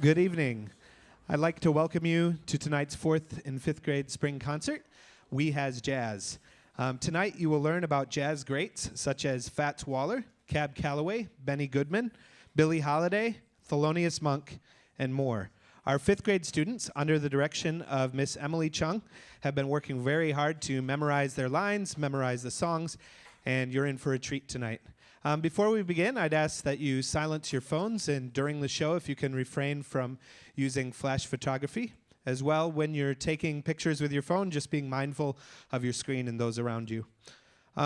Good evening. I'd like to welcome you to tonight's 4th and 5th grade spring concert, We Has Jazz. Tonight you will learn about jazz greats such as Fats Waller, Cab Calloway, Benny Goodman, Billie Holiday, Thelonious Monk, and more. Our 5th grade students, under the direction of Miss Emily Chung, have been working very hard to memorize their lines, memorize the songs, and you're in for a treat tonight. Before we begin, I'd ask that you silence your phones, and during the show, if you can refrain from using flash photography. As well, when you're taking pictures with your phone, just being mindful of your screen and those around you.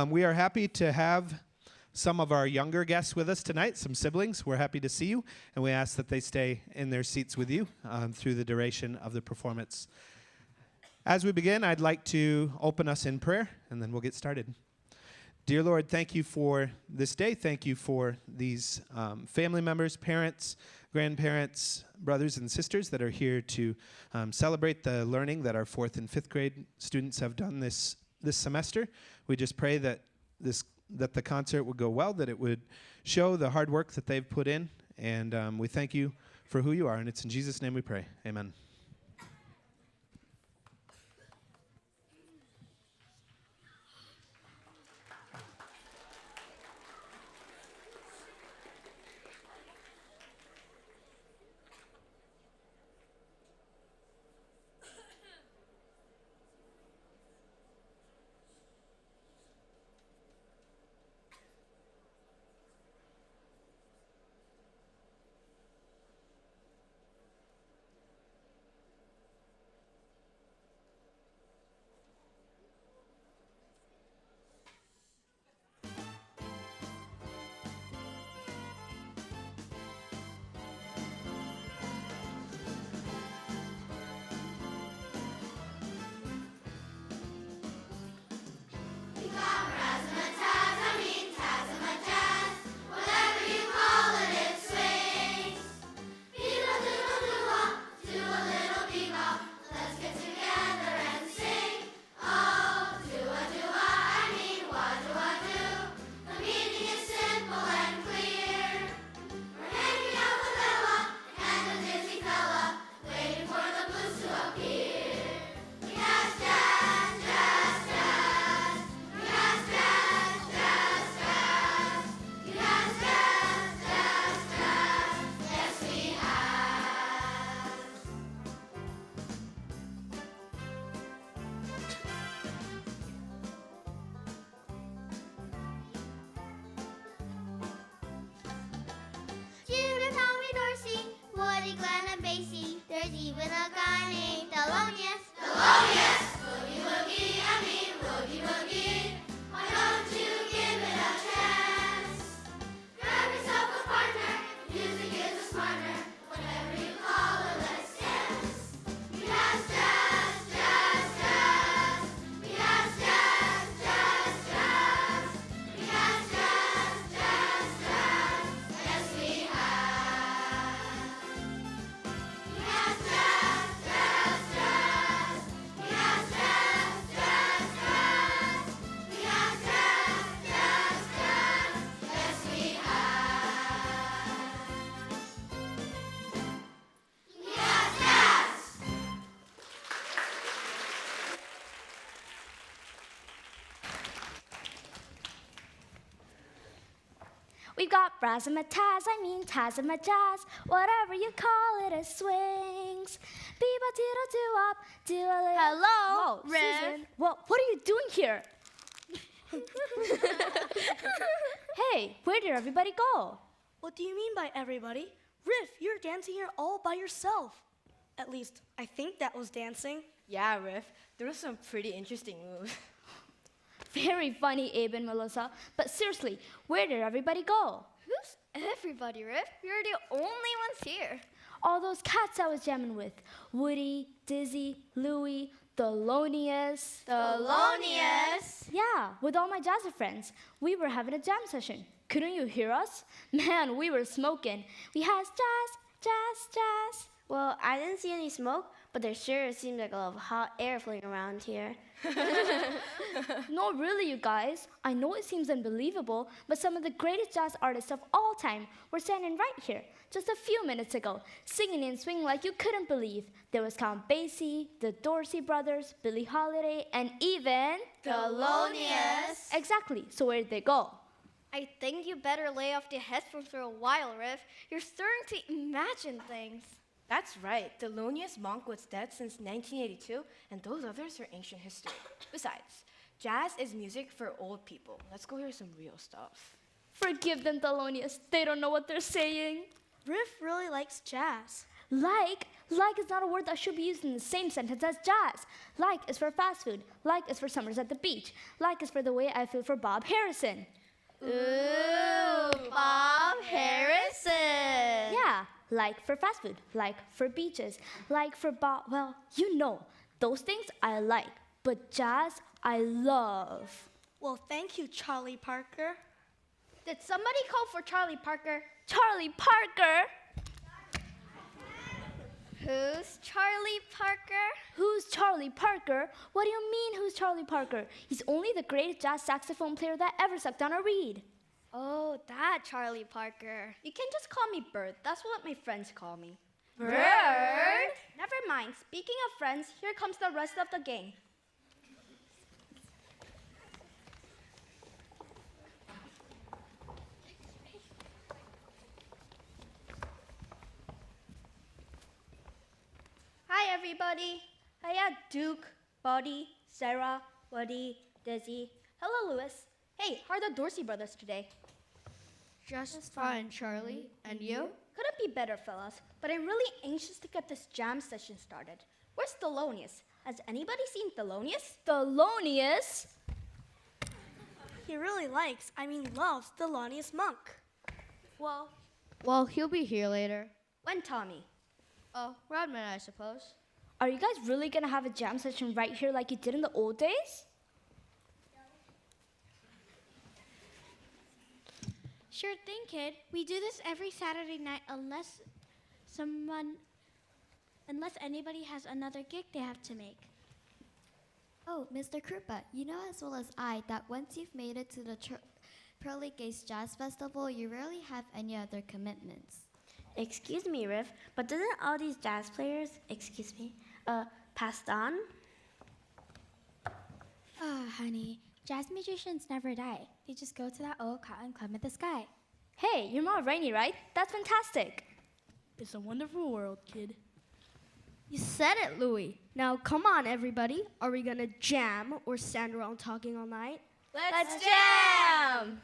We are happy to have some of our younger guests with us tonight, some siblings. We're happy to see you, and we ask that they stay in their seats with you through the duration of the performance. As we begin, I'd like to open us in prayer, and then we'll get started. Dear Lord, thank you for this day. Thank you for these family members, parents, grandparents, brothers and sisters that are here to celebrate the learning that our 4th and 5th grade students have done this semester. We just pray that the concert would go well, that it would show the hard work that they've put in, and we thank you for who you are, and it's in Jesus' name we pray. Amen. There's even a guy named Thelonious. Thelonious! Boogie woogie, I mean woogie woogie. Why don't you give it a chance? Grab yourself a partner, music is a smarter. Whatever you call it, let's dance. We has jazz, jazz, jazz. We has jazz, jazz, jazz. We has jazz, jazz, jazz. Yes, we have. We've got razzmatazz, tazzmatazz, whatever you call it, it swings. Beba-diddle-doo-up, do a little... Hello, Whoa, Riv. Susan. What are you doing here? Hey, where did everybody go? What do you mean by everybody? Riff, you're dancing here all by yourself. At least, I think that was dancing. Yeah, Riff, there were some pretty interesting moves. Very funny, Abe and Melissa. But seriously, where did everybody go? Who's everybody, Riff? You're the only ones here. All those cats I was jamming with. Woody, Dizzy, Louie, Thelonious. Thelonious? Yeah, with all my jazzy friends. We were having a jam session. Couldn't you hear us? Man, we were smoking. We has jazz, jazz, jazz. Well, I didn't see any smoke, but there sure seems like a lot of hot air flowing around here. No, really, you guys. I know it seems unbelievable, but some of the greatest jazz artists of all time were standing right here just a few minutes ago, singing and swinging like you couldn't believe. There was Count Basie, the Dorsey brothers, Billie Holiday, and even Thelonious. Exactly. So where did they go? I think you better lay off the headphones for a while, Riff. You're starting to imagine things. That's right. Thelonious Monk was dead since 1982, and those others are ancient history. Besides, jazz is music for old people. Let's go hear some real stuff. Forgive them, Thelonious. They don't know what they're saying. Riff really likes jazz. Like is not a word that should be used in the same sentence as jazz. Like is for fast food. Like is for summers at the beach. Like is for the way I feel for Bob Harrison. Ooh, Bob Harrison. Yeah, like for fast food. Like for beaches. Like for Bob, well, you know, those things I like. But jazz, I love. Well, thank you, Charlie Parker. Did somebody call for Charlie Parker? Charlie Parker? Who's Charlie Parker? Who's Charlie Parker? What do you mean, who's Charlie Parker? He's only the greatest jazz saxophone player that ever sucked on a reed. Oh, that Charlie Parker. You can just call me Bird. That's what my friends call me. Bird? Never mind. Speaking of friends, here comes the rest of the game. Hi, everybody. Hiya, Duke, Buddy, Sarah, Woody, Dizzy. Hello, Louis. Hey, how are the Dorsey brothers today? Just fine, Charlie. And you? Couldn't be better, fellas. But I'm really anxious to get this jam session started. Where's Thelonious? Has anybody seen Thelonious? Thelonious? He really loves Thelonious Monk. Well, he'll be here later. When, Tommy? Oh, Rodman, I suppose. Are you guys really gonna have a jam session right here like you did in the old days? Sure thing, kid. We do this every Saturday night unless anybody has another gig they have to make. Oh, Mr. Krupa, you know as well as I that once you've made it to the Pearly Gates Jazz Festival, you rarely have any other commitments. Excuse me, Riff, but doesn't all these jazz players, passed on? Oh, honey, jazz musicians never die. They just go to that old cotton club in the sky. Hey, you're Ma Rainey, right? That's fantastic. It's a wonderful world, kid. You said it, Louie. Now, come on, everybody. Are we gonna jam or stand around talking all night? Let's jam!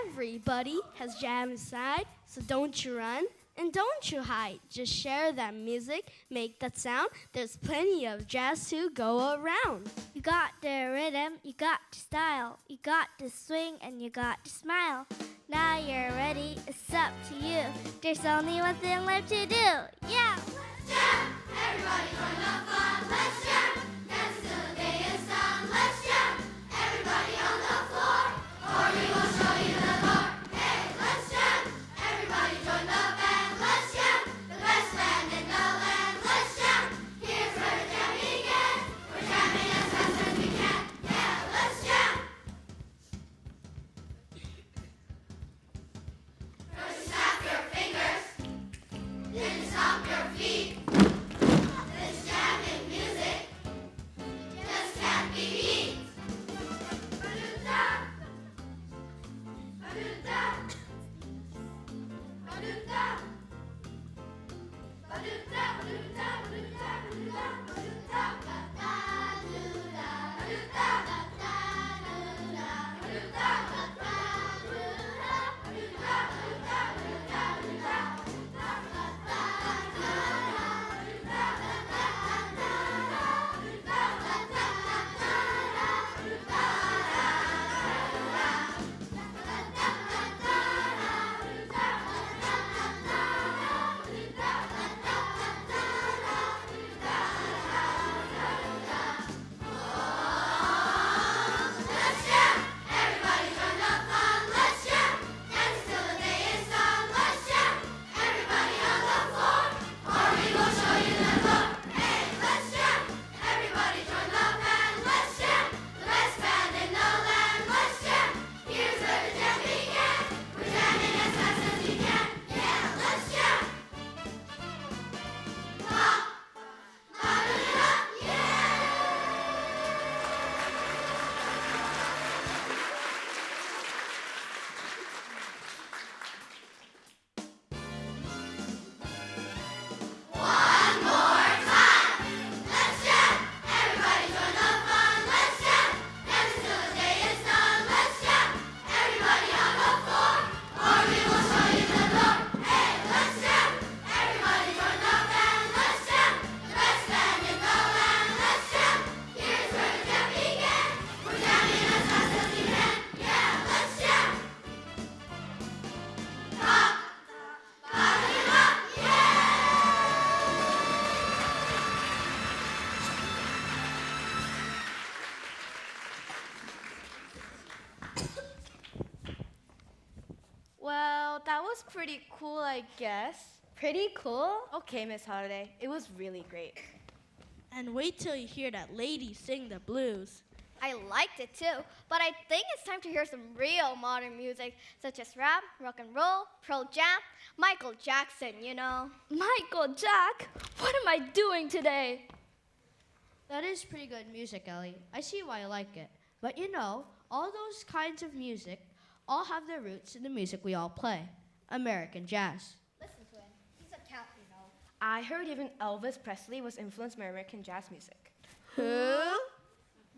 Everybody has jam inside, so don't you run and don't you hide. Just share that music, make that sound. There's plenty of jazz to go around. You got the rhythm, you got the style, you got the swing, and you got the smile. Now you're ready, it's up to you. There's only one thing left to do. Yeah! Let's jam! Everybody join the fun. Let's jam! Dance till the day is done. Let's jam! Everybody on the floor, or we will show you the door. Hey, let's jam! Everybody join the band. Let's jam! The best band in the land. Let's jam! Here's where the jam begins. We're jamming as fast as we can. Yeah, let's jam! First snap your fingers, then stomp your feet. This jamming music was pretty cool, I guess. Pretty cool? Okay, Miss Holiday, it was really great. And wait till you hear that lady sing the blues. I liked it too, but I think it's time to hear some real modern music, such as rap, rock and roll, Pearl Jam, Michael Jackson, you know. Michael Jack, what am I doing today? That is pretty good music, Ellie. I see why you like it. But you know, all those kinds of music all have their roots in the music we all play, American jazz. Listen to him. He's a cat, you know. I heard even Elvis Presley was influenced by American jazz music. Who?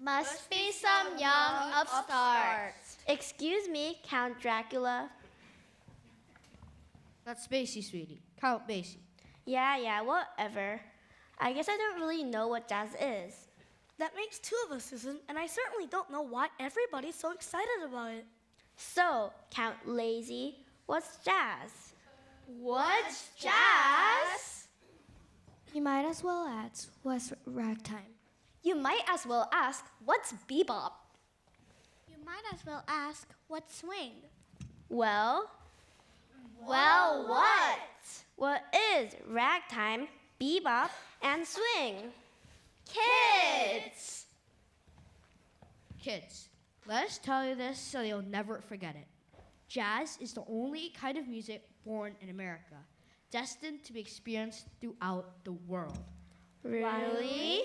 Must be some young upstart. Excuse me, Count Dracula. That's Basie, sweetie. Count Basie. Yeah, whatever. I guess I don't really know what jazz is. That makes two of us, Susan, and I certainly don't know why everybody's so excited about it. So, Count Lazy, what's jazz? What's jazz? You might as well ask what's ragtime. You might as well ask, what's bebop? You might as well ask, what's swing? Well, what? What is ragtime, bebop, and swing? Kids! Kids, let us tell you this so you'll never forget it. Jazz is the only kind of music born in America, destined to be experienced throughout the world. Really?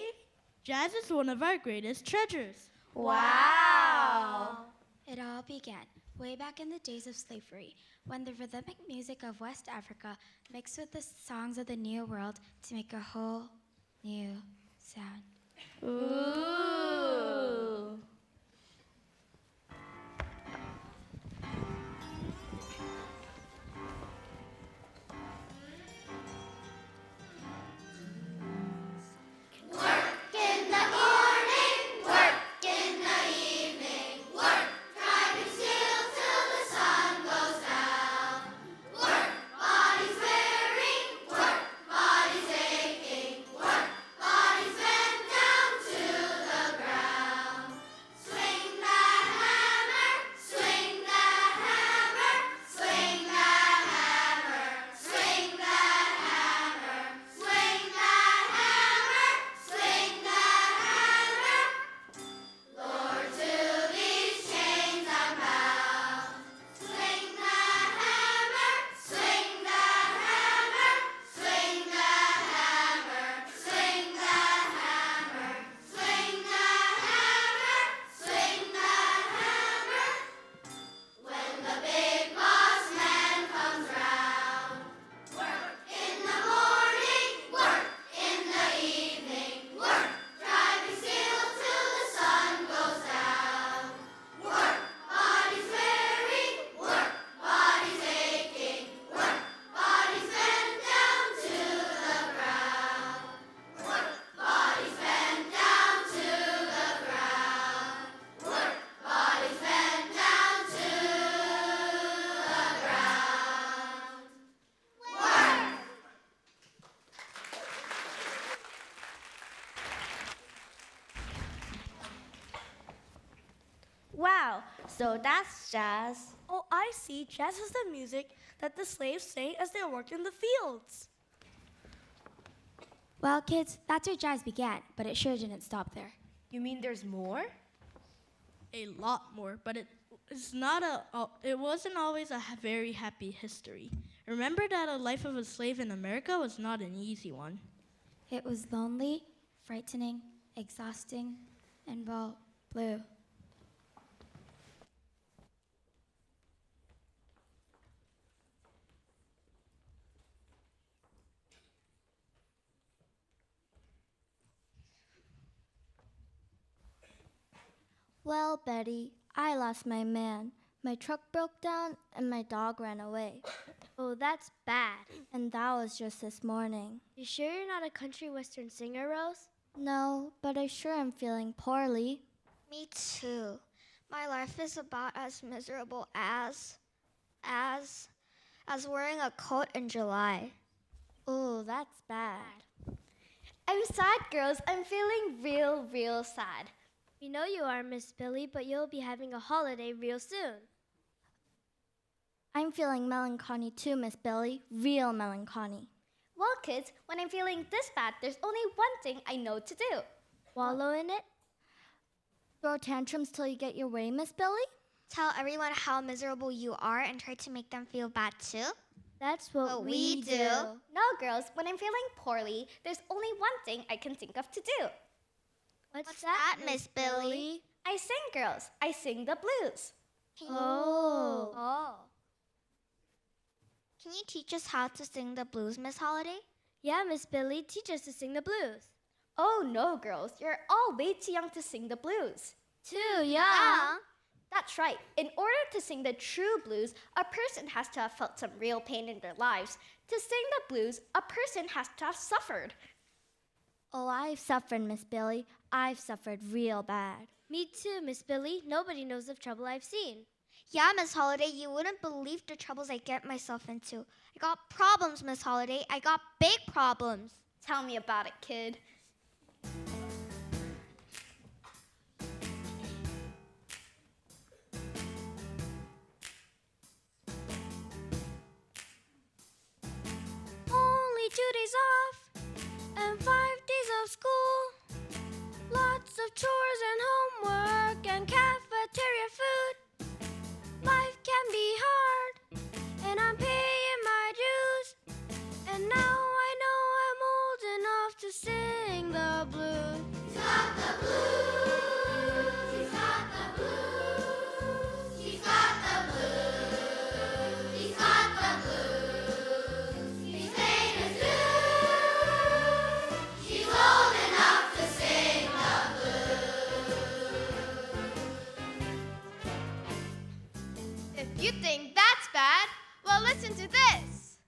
Jazz is one of our greatest treasures. Wow! It all began way back in the days of slavery, when the rhythmic music of West Africa mixed with the songs of the New World to make a whole new sound. Ooh! Wow, so that's jazz. Oh, I see. Jazz is the music that the slaves sang as they worked in the fields. Well, kids, that's where jazz began, but it sure didn't stop there. You mean there's more? A lot more, but it wasn't always a very happy history. Remember that a life of a slave in America was not an easy one. It was lonely, frightening, exhausting, and, well, blue. Well, Betty, I lost my man. My truck broke down and my dog ran away. Oh, that's bad. And that was just this morning. You sure you're not a country western singer, Rose? No, but I sure am feeling poorly. Me too. My life is about as miserable as wearing a coat in July. Oh, that's bad. I'm sad, girls. I'm feeling real sad. We know you are, Miss Billy, but you'll be having a holiday real soon. I'm feeling melancholy too, Miss Billy. Real melancholy. Well, kids, when I'm feeling this bad, there's only one thing I know to do. Wallow in it? Throw tantrums till you get your way, Miss Billy? Tell everyone how miserable you are and try to make them feel bad too. That's what we do. No, girls, when I'm feeling poorly, there's only one thing I can think of to do. What's that, Miss Billy? I sing, girls. I sing the blues. Oh. Can you teach us how to sing the blues, Miss Holiday? Yeah, Miss Billy, teach us to sing the blues. Oh, no, girls. You're all way too young to sing the blues. Too young? That's right. In order to sing the true blues, a person has to have felt some real pain in their lives. To sing the blues, a person has to have suffered. Oh, I've suffered, Miss Billy. I've suffered real bad. Me too, Miss Billy. Nobody knows the trouble I've seen. Yeah, Miss Holiday, you wouldn't believe the troubles I get myself into. I got problems, Miss Holiday. I got big problems. Tell me about it, kid. Only 2 days off and 5 days of school. Lots of chores and homework and cafeteria food. Life can be hard, and I'm paying my dues. And now I know I'm old enough to sing the blues. She's got the blues. She's got the blues. She's got the blues. She's got the blues. She's paid her dues. She's old enough to sing the blues. If you think that's bad, well, listen to this.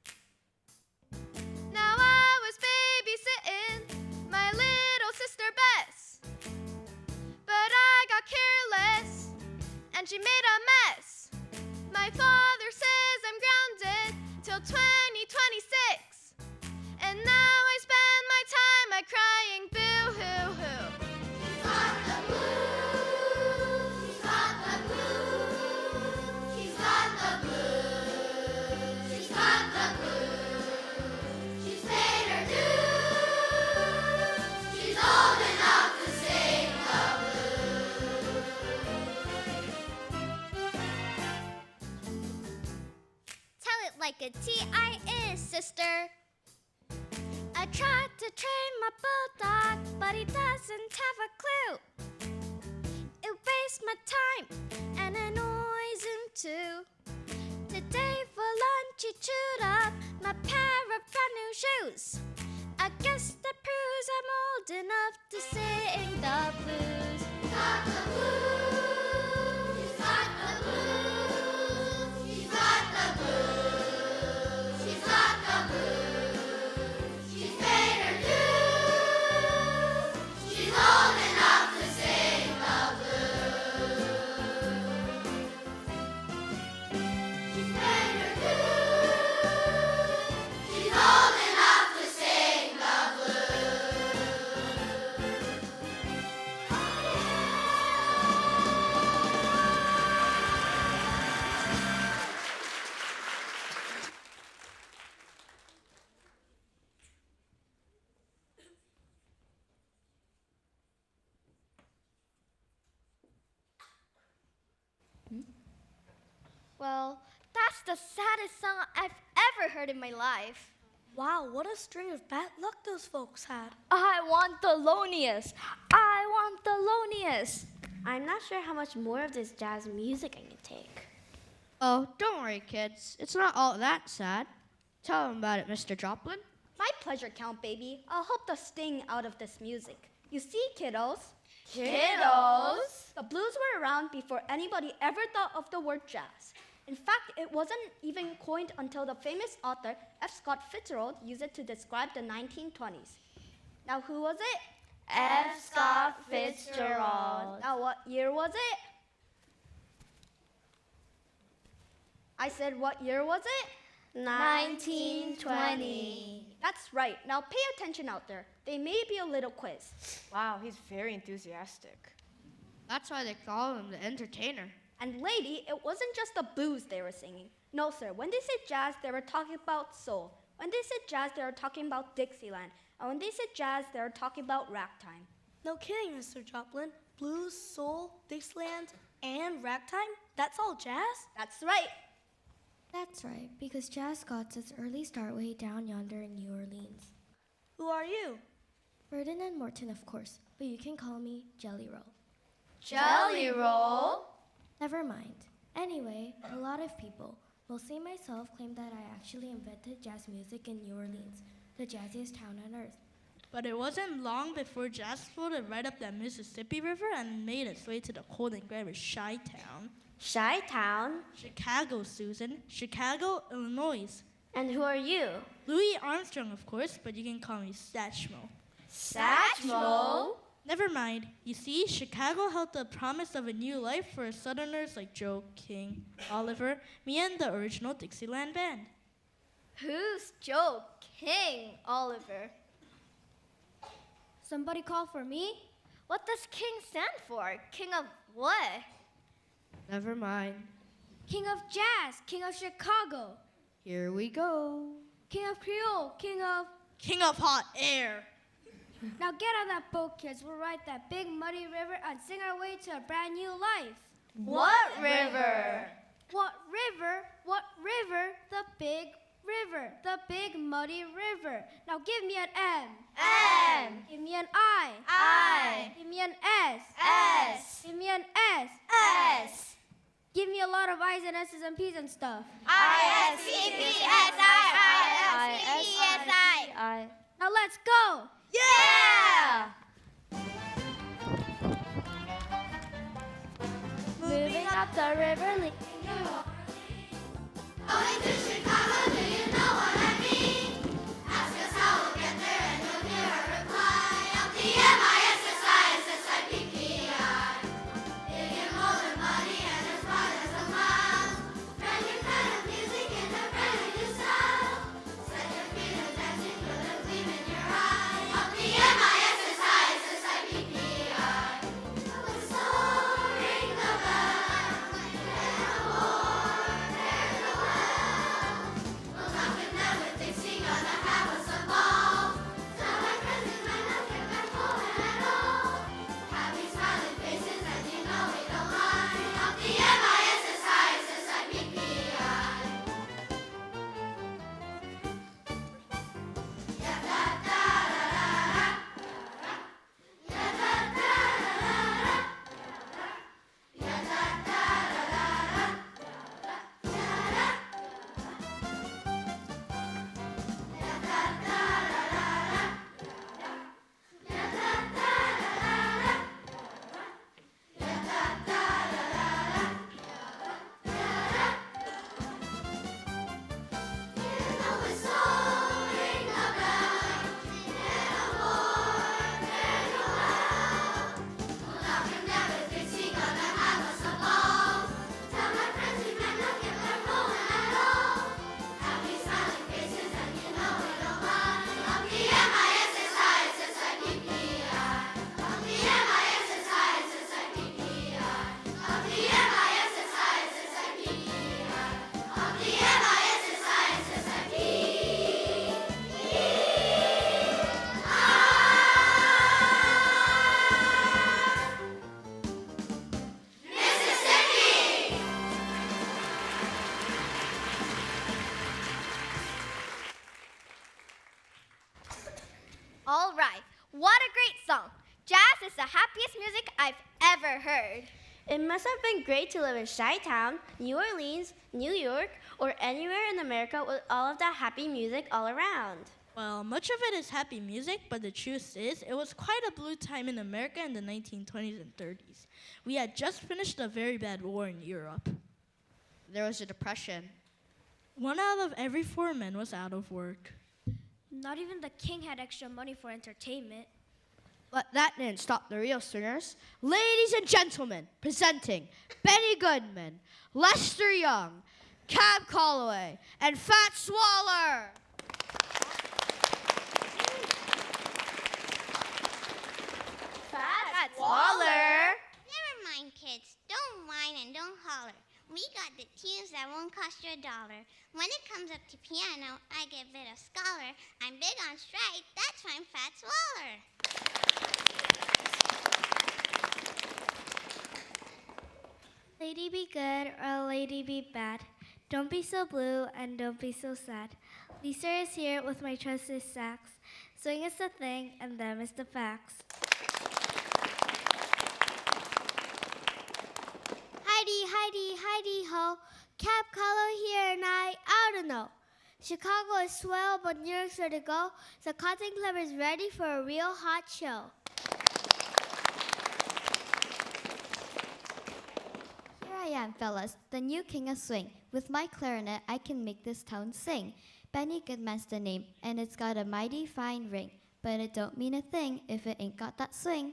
Now I was babysitting my little sister Bess, but I got careless and she made a mess. My father says I'm grounded till 2026, and now I spend my time crying boo-hoo-hoo. She's got the blues. She's got the blues. She's got the blues. She's got the blues. She's paid her dues. She's old enough to sing the blues. Tell it like a T.I.is, sister. I tried to train my bulldog, but he doesn't have a clue. It wastes my time and annoys him too. Today for lunch he chewed up my pair of brand new shoes. I guess that proves I'm old enough to sing the blues. She's got the blues. She's got the blues. She's got the blues. She's got the blues. She's paid her dues. She's old enough to sing the blues. She's paid her dues. She's old enough to sing the blues. Well, that's the saddest song I've ever heard in my life. Wow, what a string of bad luck those folks had. I want the loneliest. I want the loneliest. I'm not sure how much more of this jazz music I can take. Oh, don't worry, kids. It's not all that sad. Tell them about it, Mr. Joplin. My pleasure, Count Baby. I'll help the sting out of this music. You see, kiddos. Kiddos? The blues were around before anybody ever thought of the word jazz. In fact, it wasn't even coined until the famous author F. Scott Fitzgerald used it to describe the 1920s. Now, who was it? F. Scott Fitzgerald. Now, what year was it? I said, what year was it? 1920. That's right. Now pay attention out there. They may be a little quiz. Wow, he's very enthusiastic. That's why they call him the entertainer. And lady, it wasn't just the blues they were singing. No, sir. When they said jazz, they were talking about soul. When they said jazz, they were talking about Dixieland. And when they said jazz, they were talking about ragtime. No kidding, Mr. Joplin. Blues, soul, Dixieland, and ragtime? That's all jazz? That's right. That's right, because jazz got its early start way down yonder in New Orleans. Who are you? Ferdinand Morton, of course, but you can call me Jelly Roll. Jelly Roll? Never mind. Anyway, a lot of people, mostly myself, claim that I actually invented jazz music in New Orleans, the jazziest town on earth. But it wasn't long before jazz floated right up that Mississippi River and made its way to the cold and gray Chi-Town. Chi-Town? Chicago, Susan. Chicago, Illinois. And who are you? Louis Armstrong, of course, but you can call me Satchmo. Satchmo? Never mind. You see, Chicago held the promise of a new life for Southerners like Joe, King, Oliver, me, and the original Dixieland band. Who's Joe King, Oliver? Somebody call for me? What does King stand for? King of what? Never mind. King of jazz, king of Chicago, Here we go. king of Creole, king of... King of hot air. Now get on that boat, kids. We'll ride that big muddy river and sing our way to a brand new life. What river? What river? What river? The big river. The big muddy river. Now give me an M. M. Give me an I. I. Give me an S. S. Give me an S. S. Give me a lot of I's and S's and P's and stuff. I. Now let's go. Yeah! Moving up the river, Going to Chicago, do you know what I mean? Ask us how we'll get there and you'll hear a reply. LTMISSISSIPPI. Big and bold and muddy and as broad as a mile. Brand new kind of music in a brand new style. Set your feet and dancing with a gleam in your eye. LTMISSISSIPPI. Whistle, ring the bell. Get aboard, there's a well. We'll knock it down with Dixie, gonna have us a ball. Tell my friends we might not get back home at all. Happy smiling faces and you know we don't lie. LTMISSISSIPPI. All right, what a great song. Jazz is the happiest music I've ever heard. It must have been great to live in Chi-Town, New Orleans, New York, or anywhere in America with all of that happy music all around. Well, much of it is happy music, but the truth is, it was quite a blue time in America in the 1920s and 30s. We had just finished a very bad war in Europe. There was a depression. 1 out of every 4 men was out of work. Not even the king had extra money for entertainment. But that didn't stop the real singers. Ladies and gentlemen, presenting Benny Goodman, Lester Young, Cab Calloway, and Fat Swaller. Fat Waller. Never mind, kids. Don't whine and don't holler. We got the tunes that won't cost you $1. When it comes up to piano, I get a bit of scholar. I'm big on strike, that's why I'm Fat Swaller. Lady be good or lady be bad. Don't be so blue and don't be so sad. Lisa is here with my trusted sax. Swing is the thing and them is the facts. Heidi ho. Cab color here and I don't know. Chicago is swell, but New York's ready to go. So Cotton Club is ready for a real hot show. Here I am, fellas, the new king of swing. With my clarinet, I can make this town sing. Benny Goodman's the name, and it's got a mighty fine ring. But it don't mean a thing if it ain't got that swing.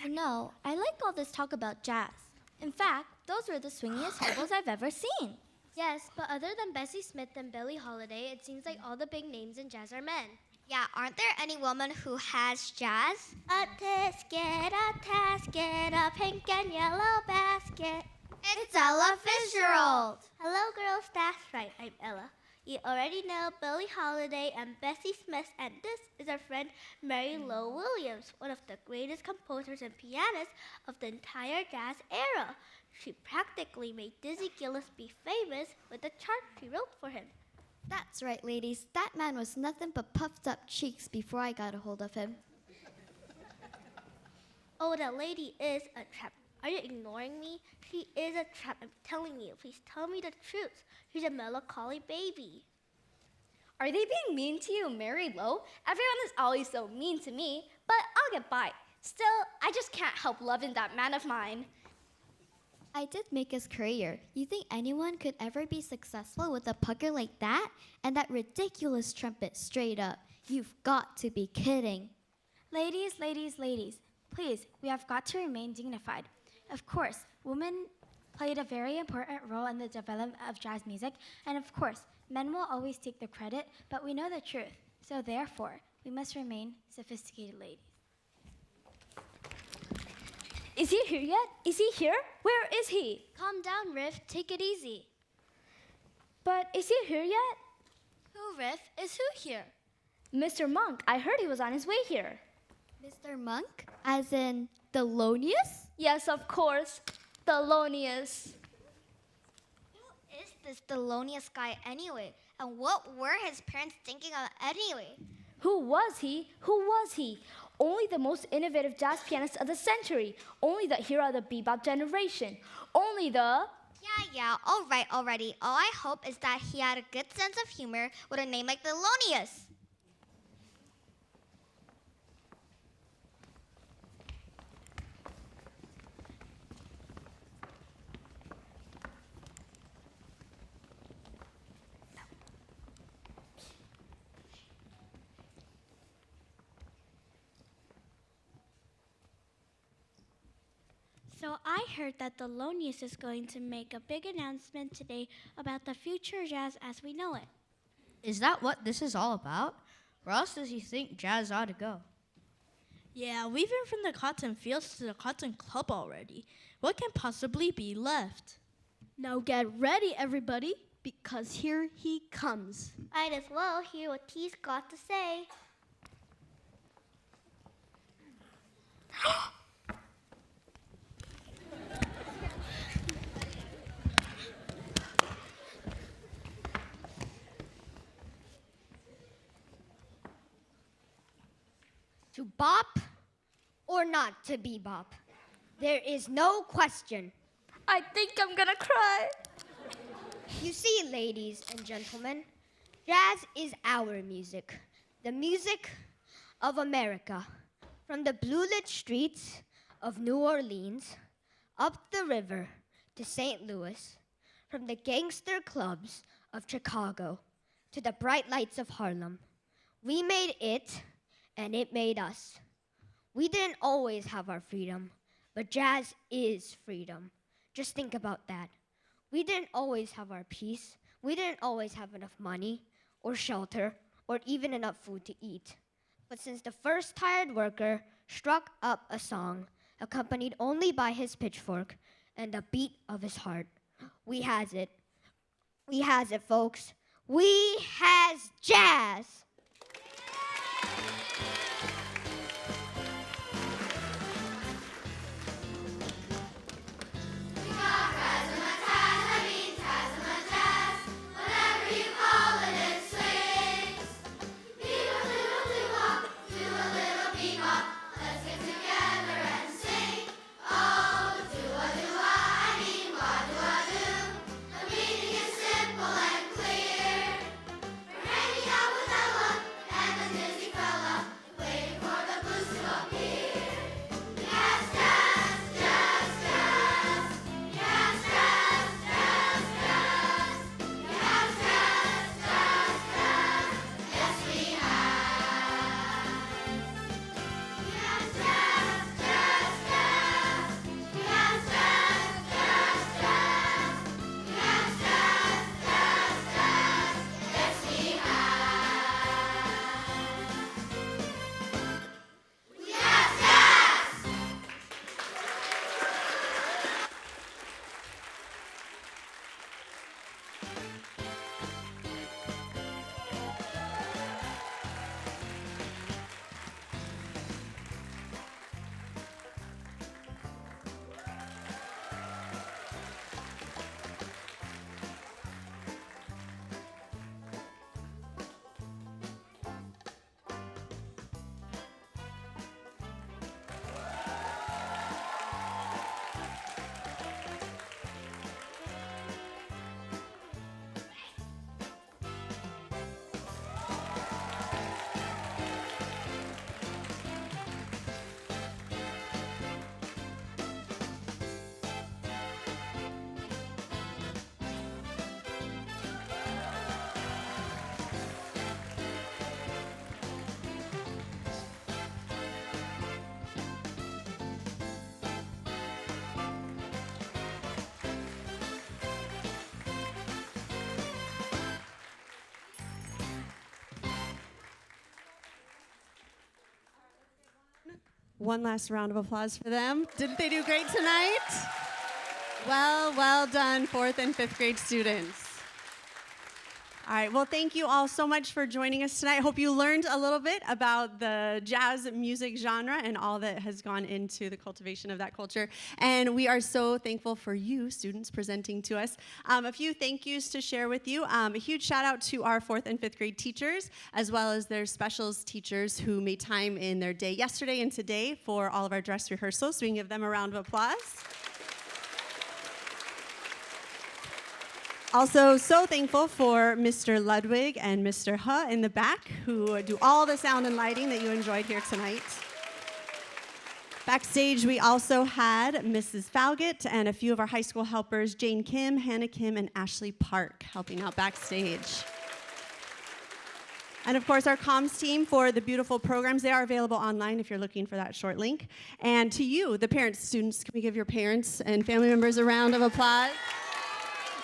No, I like all this talk about jazz. In fact, those were the swingiest hobos I've ever seen. Yes, but other than Bessie Smith and Billie Holiday, it seems like all the big names in jazz are men. Yeah, aren't there any women who has jazz? A tasket, a pink and yellow basket. It's Ella Fitzgerald. Hello, girls. That's right. I'm Ella. You already know Billie Holiday and Bessie Smith, and this is our friend Mary Lou Williams, one of the greatest composers and pianists of the entire jazz era. She practically made Dizzy Gillespie famous with the chart she wrote for him. That's right, ladies. That man was nothing but puffed up cheeks before I got a hold of him. Oh, that lady is a trap. Are you ignoring me? She is a trap. I'm telling you. Please tell me the truth. She's a melancholy baby. Are they being mean to you, Mary Lou? Everyone is always so mean to me, but I'll get by. Still, I just can't help loving that man of mine. I did make his career. You think anyone could ever be successful with a pucker like that? And that ridiculous trumpet straight up. You've got to be kidding. Ladies, please, we have got to remain dignified. Of course, women played a very important role in the development of jazz music, and of course, men will always take the credit, but we know the truth. So therefore, we must remain sophisticated ladies. Is he here yet? Is he here? Where is he? Calm down, Riff. Take it easy. But is he here yet? Who, Riff? Is who here? Mr. Monk, I heard he was on his way here. Mr. Monk? As in Thelonious? Yes, of course. Thelonious. Who is this Thelonious guy anyway? And what were his parents thinking of anyway? Who was he? Who was he? Only the most innovative jazz pianist of the century. Only the hero of the bebop generation. Only the... Yeah, all right already. All I hope is that he had a good sense of humor with a name like Thelonious. So I heard that Thelonious is going to make a big announcement today about the future jazz as we know it. Is that what this is all about? Where else does he think jazz ought to go? Yeah, we've been from the cotton fields to the cotton club already. What can possibly be left? Now get ready, everybody, because here he comes. Might as well hear what he's got to say. To bop or not to bebop, there is no question. I think I'm gonna cry. You see, ladies and gentlemen, jazz is our music, the music of America. From the blue-lit streets of New Orleans, up the river to St. Louis, from the gangster clubs of Chicago to the bright lights of Harlem, we made it, and it made us. We didn't always have our freedom, but jazz is freedom. Just think about that. We didn't always have our peace. We didn't always have enough money or shelter or even enough food to eat. But since the first tired worker struck up a song, accompanied only by his pitchfork and the beat of his heart, we has it. We has it, folks. We has jazz. One last round of applause for them. Didn't they do great tonight? Well done, 4th and 5th grade students. All right, well, thank you all so much for joining us tonight. I hope you learned a little bit about the jazz music genre and all that has gone into the cultivation of that culture. And we are so thankful for you, students, presenting to us. A few thank yous to share with you. A huge shout out to our 4th and 5th grade teachers, as well as their specials teachers who made time in their day yesterday and today for all of our dress rehearsals. So we can give them a round of applause. Also, so thankful for Mr. Ludwig and Mr. He in the back, who do all the sound and lighting that you enjoyed here tonight. Backstage, we also had Mrs. Falgett and a few of our high school helpers, Jane Kim, Hannah Kim, and Ashley Park, helping out backstage. And of course, our comms team for the beautiful programs. They are available online if you're looking for that short link. And to you, the parents, students, can we give your parents and family members a round of applause?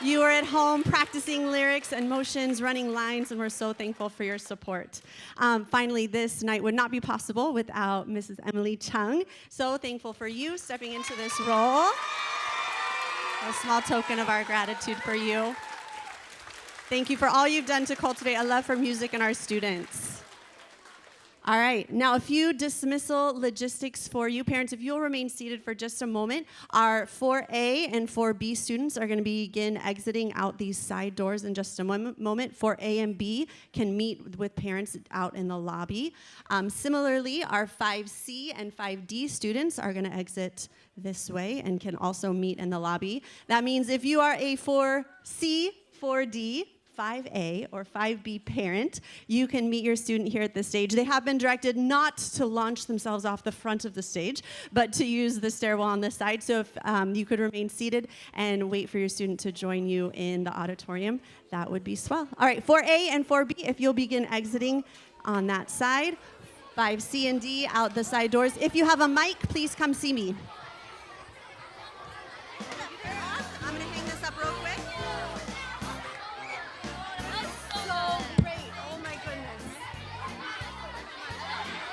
You are at home practicing lyrics and motions, running lines, and we're so thankful for your support. Finally, this night would not be possible without Mrs. Emily Chung. So thankful for you stepping into this role. A small token of our gratitude for you. Thank you for all you've done to cultivate a love for music in our students. All right, now a few dismissal logistics for you. Parents, if you'll remain seated for just a moment, our 4A and 4B students are going to begin exiting out these side doors in just a moment. 4A and B can meet with parents out in the lobby. Similarly, our 5C and 5D students are going to exit this way and can also meet in the lobby. That means if you are a 4C, 4D, 5A or 5B parent, you can meet your student here at the stage. They have been directed not to launch themselves off the front of the stage, but to use the stairwell on the side. So if you could remain seated and wait for your student to join you in the auditorium, that would be swell. All right, 4A and 4B, if you'll begin exiting on that side. 5C and D out the side doors. If you have a mic, please come see me.